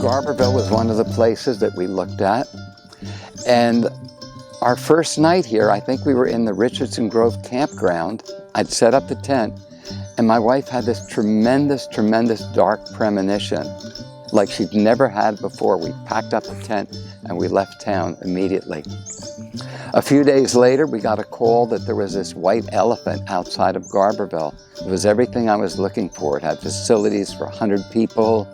Garberville was one of the places that we looked at. And our first night here, I think we were in the Richardson Grove campground. I'd set up the tent, and my wife had this tremendous, tremendous dark premonition, like she'd never had before. We packed up the tent and we left town immediately. A few days later, we got a call that there was this white elephant outside of Garberville. It was everything I was looking for. It had facilities for 100 people.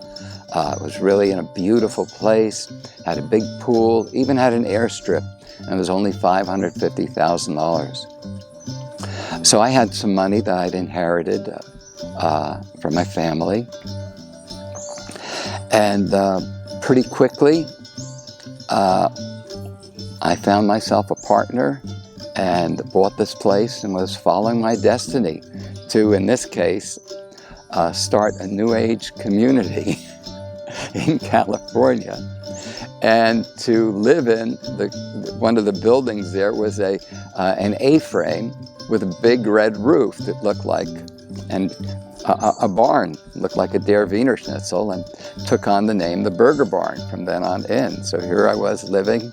It was really in a beautiful place, had a big pool, even had an airstrip, and it was only $550,000. So I had some money that I'd inherited from my family. And pretty quickly, I found myself a partner and bought this place and was following my destiny to, in this case, start a New Age community in California. And to live in one of the buildings there was an A-frame with a big red roof that looked like a barn, looked like a Der Wiener Schnitzel, and took on the name the Burger Barn from then on in. So here I was living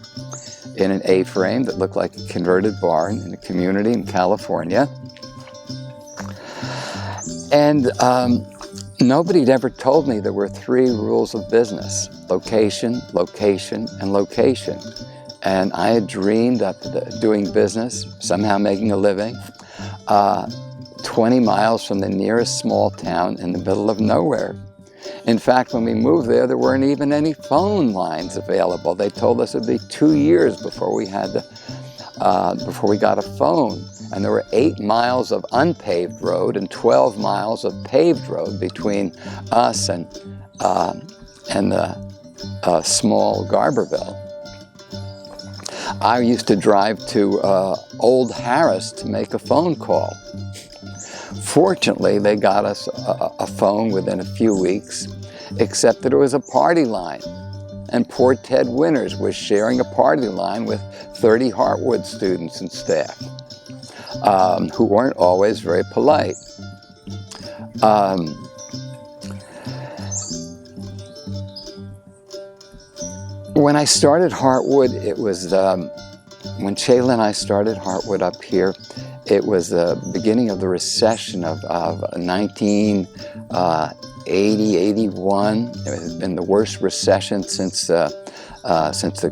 in an A-frame that looked like a converted barn in a community in California. And nobody'd ever told me there were 3 rules of business: location, location, and location. And I had dreamed of doing business, somehow making a living, 20 miles from the nearest small town in the middle of nowhere. In fact, when we moved there, there weren't even any phone lines available. They told us it'd be 2 years before we got a phone. And there were 8 miles of unpaved road and 12 miles of paved road between us and the small Garberville. I used to drive to Old Harris to make a phone call. Fortunately, they got us a phone within a few weeks, except that it was a party line. And poor Ted Winters was sharing a party line with 30 Heartwood students and staff, who weren't always very polite. When I started Heartwood, it was, when Shayla and I started Heartwood up here, it was the beginning of the recession of 1980, 81. It had been the worst recession since the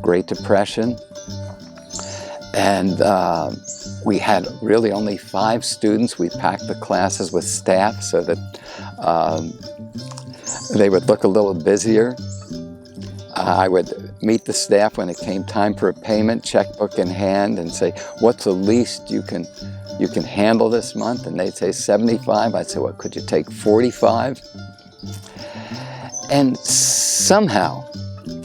Great Depression. And we had really only 5 students. We packed the classes with staff so that they would look a little busier. I would meet the staff when it came time for a payment, checkbook in hand, and say, "What's the least you can handle this month?" And they'd say 75. I'd say, "Well, could you take 45? And somehow,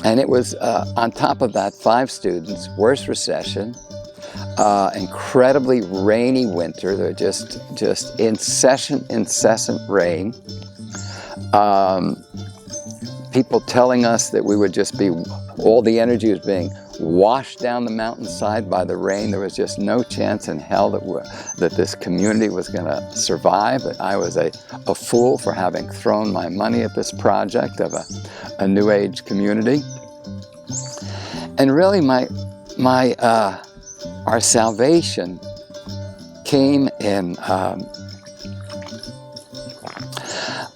and it was on top of that, 5 students, worst recession, incredibly rainy winter. They're just incessant rain. People telling us that we would just be, all the energy was being washed down the mountainside by the rain. There was just no chance in hell that this community was going to survive. That I was a fool for having thrown my money at this project of a New Age community. And really, our salvation came in.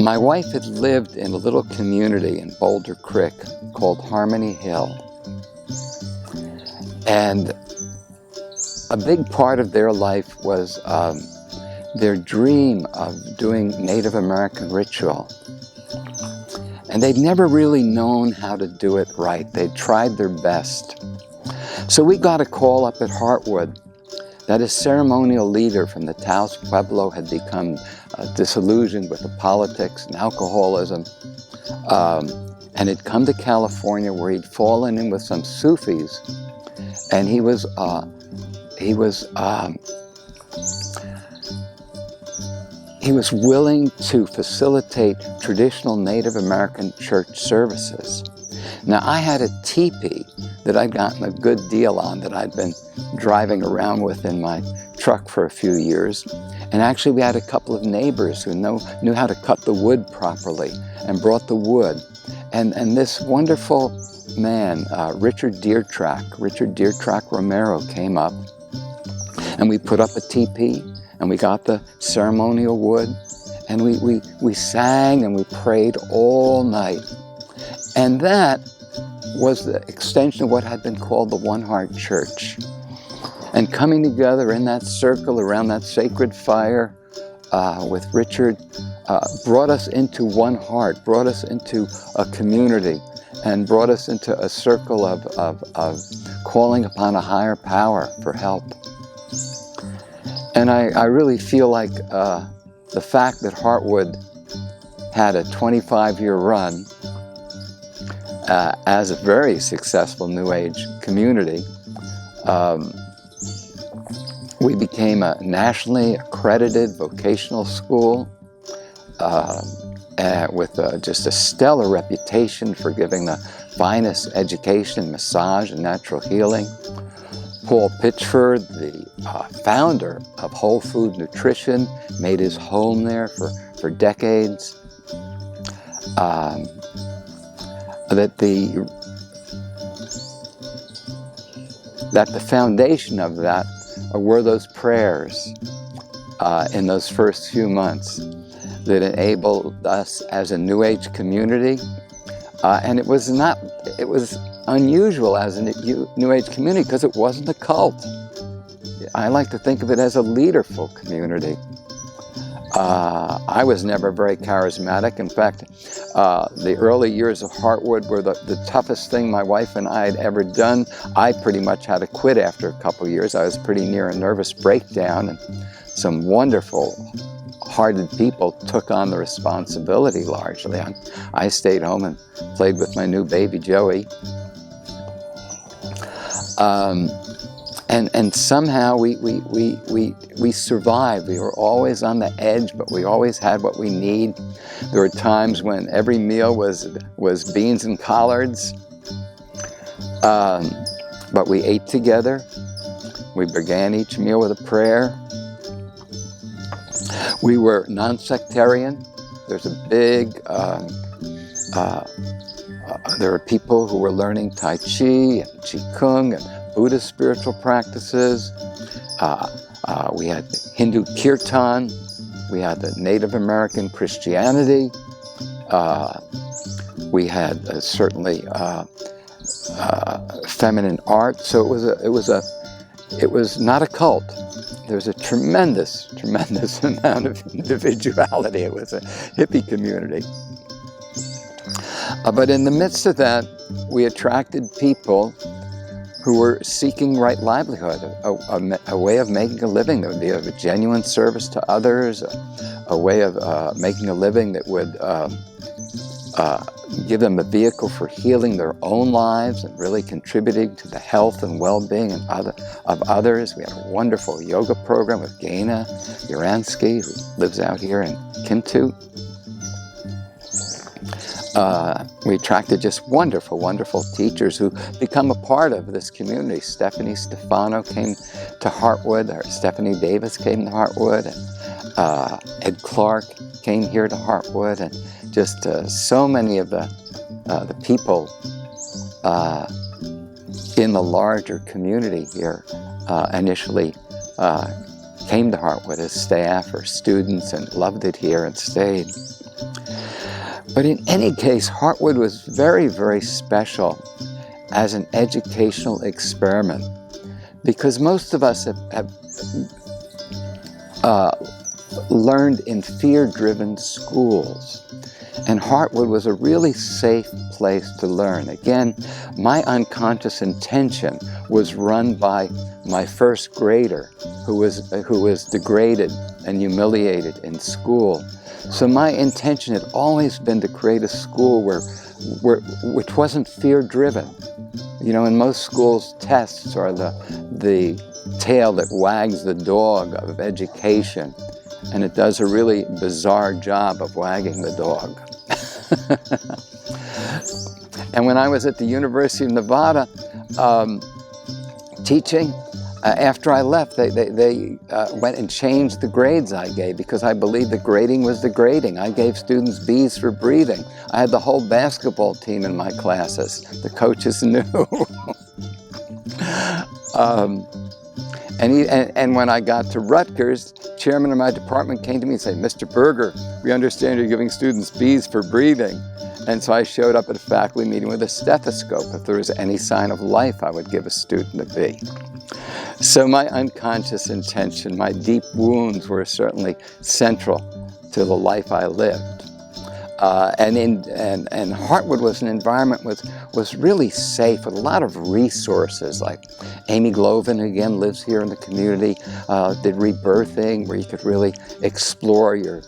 My wife had lived in a little community in Boulder Creek called Harmony Hill. And a big part of their life was their dream of doing Native American ritual. And they'd never really known how to do it right. They'd tried their best. So we got a call up at Heartwood that a ceremonial leader from the Taos Pueblo had become disillusioned with the politics and alcoholism, and had come to California, where he'd fallen in with some Sufis, and he was willing to facilitate traditional Native American church services. Now, I had a teepee that I'd gotten a good deal on, that I'd been driving around with in my truck for a few years. And actually, we had a couple of neighbors who knew how to cut the wood properly and brought the wood. And this wonderful man, Richard Deertrack Romero, came up, and we put up a teepee, and we got the ceremonial wood, and we sang and we prayed all night. And that was the extension of what had been called the One Heart Church. And coming together in that circle around that sacred fire with Richard brought us into one heart, brought us into a community, and brought us into a circle of calling upon a higher power for help. And I really feel like the fact that Heartwood had a 25-year run as a very successful New Age community, we became a nationally accredited vocational school with just a stellar reputation for giving the finest education, massage, and natural healing. Paul Pitchford, the founder of Whole Food Nutrition, made his home there for decades. That the foundation of that were those prayers in those first few months that enabled us as a New Age community. And it was unusual as a New Age community because it wasn't a cult. I like to think of it as a leaderful community. I was never very charismatic. In fact, the early years of Heartwood were the toughest thing my wife and I had ever done. I pretty much had to quit after a couple of years. I was pretty near a nervous breakdown, and some wonderful hearted people took on the responsibility largely. I stayed home and played with my new baby Joey. And somehow we survived. We were always on the edge, but we always had what we need. There were times when every meal was beans and collards, but we ate together. We began each meal with a prayer. We were non-sectarian. There's a big, there were people who were learning Tai Chi and Qigong and Buddhist spiritual practices. We had Hindu kirtan. We had the Native American Christianity. We had certainly feminine art. So it was not a cult. There was a tremendous amount of individuality. It was a hippie community. But in the midst of that, we attracted people who were seeking right livelihood, a way of making a living that would be of a genuine service to others, a way of making a living that would give them a vehicle for healing their own lives and really contributing to the health and well-being of others. We had a wonderful yoga program with Gaina Uransky, who lives out here in Kintu. We attracted just wonderful teachers who become a part of this community. Stephanie Stefano came to Heartwood, or Stephanie Davis came to Heartwood, and Ed Clark came here to Heartwood, and just so many of the people in the larger community here initially came to Heartwood as staff or students and loved it here and stayed. But in any case, Heartwood was very special as an educational experiment, because most of us have learned in fear-driven schools. And Heartwood was a really safe place to learn. Again, my unconscious intention was run by my first grader who was degraded and humiliated in school. So my intention had always been to create a school which wasn't fear-driven. You know, in most schools, tests are the tail that wags the dog of education, and it does a really bizarre job of wagging the dog. And when I was at the University of Nevada teaching, After I left, they went and changed the grades I gave because I believed that grading was degrading. I gave students B's for breathing. I had the whole basketball team in my classes. The coaches knew. And when I got to Rutgers, chairman of my department came to me and said, "Mr. Berger, we understand you're giving students B's for breathing." And so I showed up at a faculty meeting with a stethoscope. If there was any sign of life, I would give a student a B. So my unconscious intention, my deep wounds were certainly central to the life I lived. And Heartwood was an environment was really safe with a lot of resources. Like Amy Glovin, again, lives here in the community, did rebirthing, where you could really explore your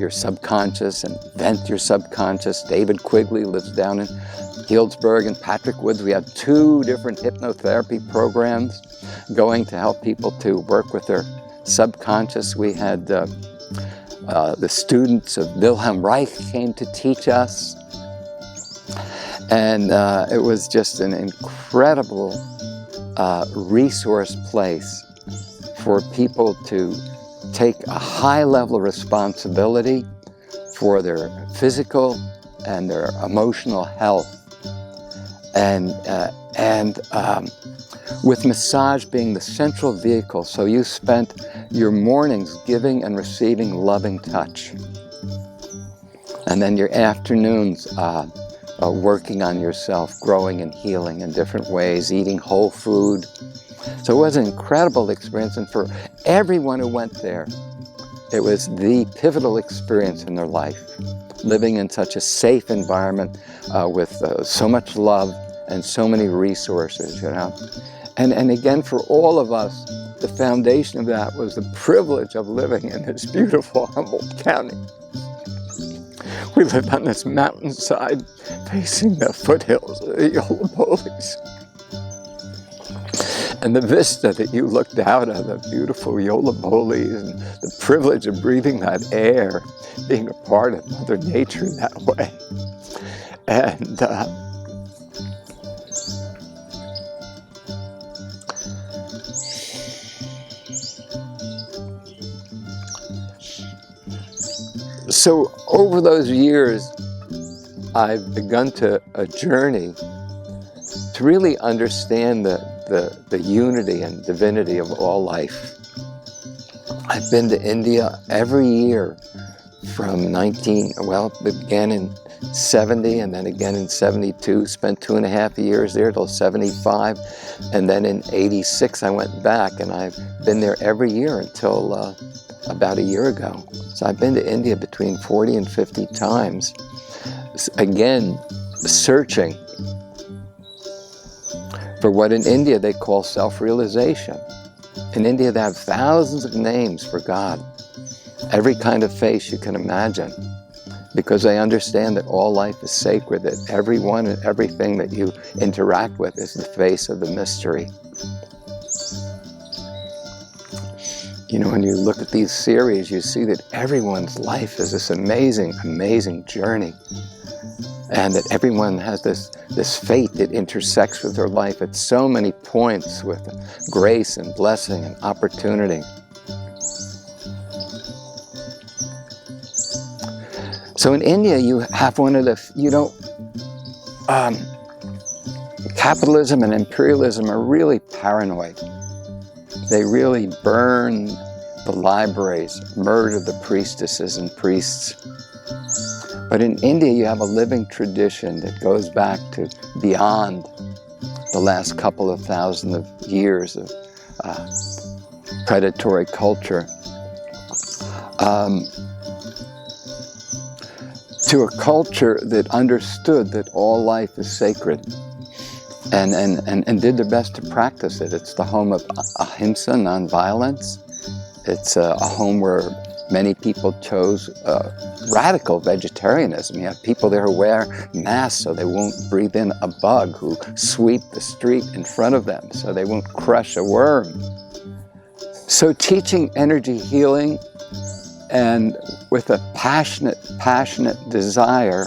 subconscious and vent your subconscious. David Quigley lives down in Healdsburg and Patrick Woods. We have 2 different hypnotherapy programs going to help people to work with their subconscious. We had the students of Wilhelm Reich came to teach us. And it was just an incredible resource place for people to take a high level of responsibility for their physical and their emotional health. And with massage being the central vehicle, so you spent your mornings giving and receiving loving touch. And then your afternoons working on yourself, growing and healing in different ways, eating whole food. So it was an incredible experience, and for everyone who went there, it was the pivotal experience in their life, living in such a safe environment with so much love and so many resources, you know. And again, for all of us, the foundation of that was the privilege of living in this beautiful Humboldt County. We lived on this mountainside facing the foothills of the Yola-Boles. And the vista that you looked out of, the beautiful Yola-Boles, and the privilege of breathing that air, being a part of Mother Nature that way. And so over those years, I've begun a journey to really understand the unity and divinity of all life. I've been to India every year from it began in 70 and then again in 72, spent 2.5 years there till 75. And then in 86, I went back, and I've been there every year until about a year ago. So I've been to India between 40 and 50 times, again, searching for what in India they call self-realization. In India, they have thousands of names for God, every kind of face you can imagine, because they understand that all life is sacred, that everyone and everything that you interact with is the face of the mystery. You know, when you look at these series, you see that everyone's life is this amazing, amazing journey. And that everyone has this fate that intersects with their life at so many points with grace and blessing and opportunity. So in India, you have one of the, capitalism and imperialism are really paranoid. They really burn the libraries, murder the priestesses and priests. But in India, you have a living tradition that goes back to beyond the last couple of thousand of years of predatory culture, to a culture that understood that all life is sacred and did their best to practice it. It's the home of ahimsa, nonviolence. It's a home where many people chose radical vegetarianism. You have people there who wear masks so they won't breathe in a bug, who sweep the street in front of them so they won't crush a worm. So teaching energy healing, and with a passionate desire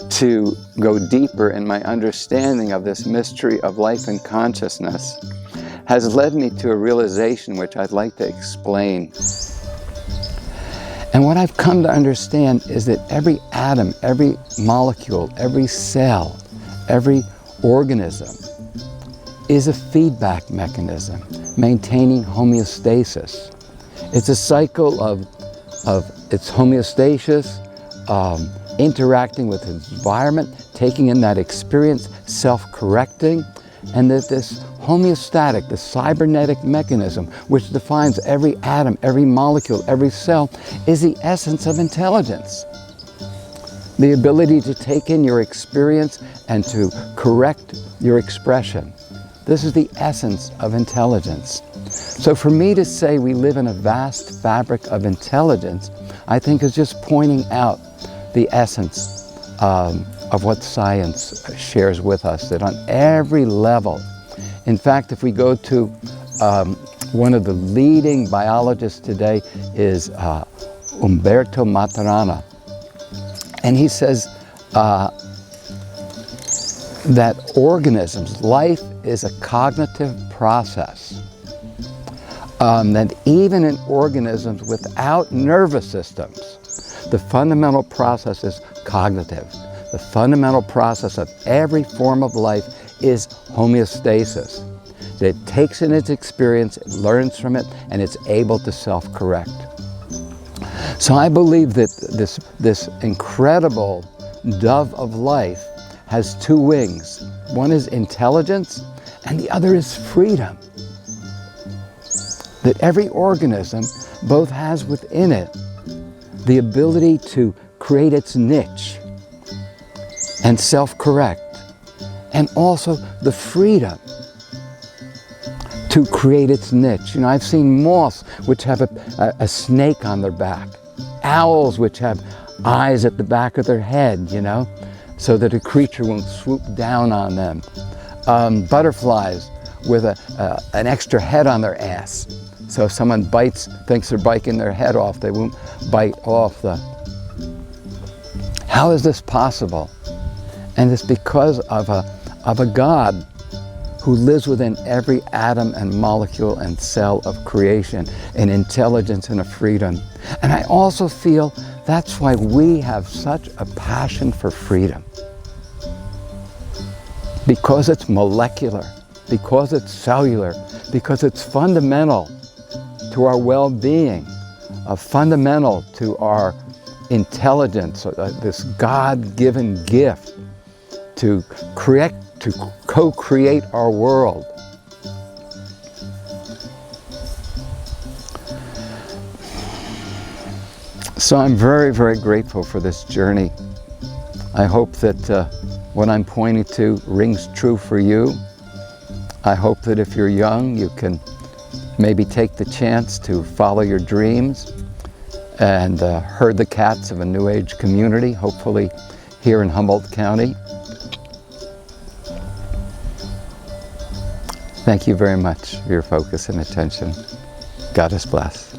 to go deeper in my understanding of this mystery of life and consciousness, has led me to a realization which I'd like to explain. And what I've come to understand is that every atom, every molecule, every cell, every organism is a feedback mechanism, maintaining homeostasis. It's a cycle of its homeostasis, interacting with its environment, taking in that experience, self-correcting, and that this homeostatic, the cybernetic mechanism, which defines every atom, every molecule, every cell, is the essence of intelligence. The ability to take in your experience and to correct your expression. This is the essence of intelligence. So for me to say we live in a vast fabric of intelligence, I think is just pointing out the essence of what science shares with us, that on every level. In fact, if we go to one of the leading biologists today is Umberto Maturana, and he says that organisms, life is a cognitive process. That even in organisms without nervous systems, the fundamental process is cognitive. The fundamental process of every form of life is homeostasis. That it takes in its experience, it learns from it, and it's able to self-correct. So I believe that this incredible dove of life has two wings. One is intelligence, and the other is freedom. That every organism both has within it the ability to create its niche and self-correct, and also the freedom to create its niche. You know, I've seen moths which have a snake on their back, owls which have eyes at the back of their head, you know, so that a creature won't swoop down on them. Butterflies with an extra head on their ass. So if someone thinks they're biting their head off, they won't bite off the... How is this possible? And it's because of a God who lives within every atom and molecule and cell of creation, an intelligence and a freedom. And I also feel that's why we have such a passion for freedom. Because it's molecular, because it's cellular, because it's fundamental to our well-being, fundamental to our intelligence, this God-given gift to co-create our world. So I'm very, very grateful for this journey. I hope that what I'm pointing to rings true for you. I hope that if you're young, you can maybe take the chance to follow your dreams and herd the cats of a New Age community, hopefully here in Humboldt County. Thank you very much for your focus and attention. God is blessed.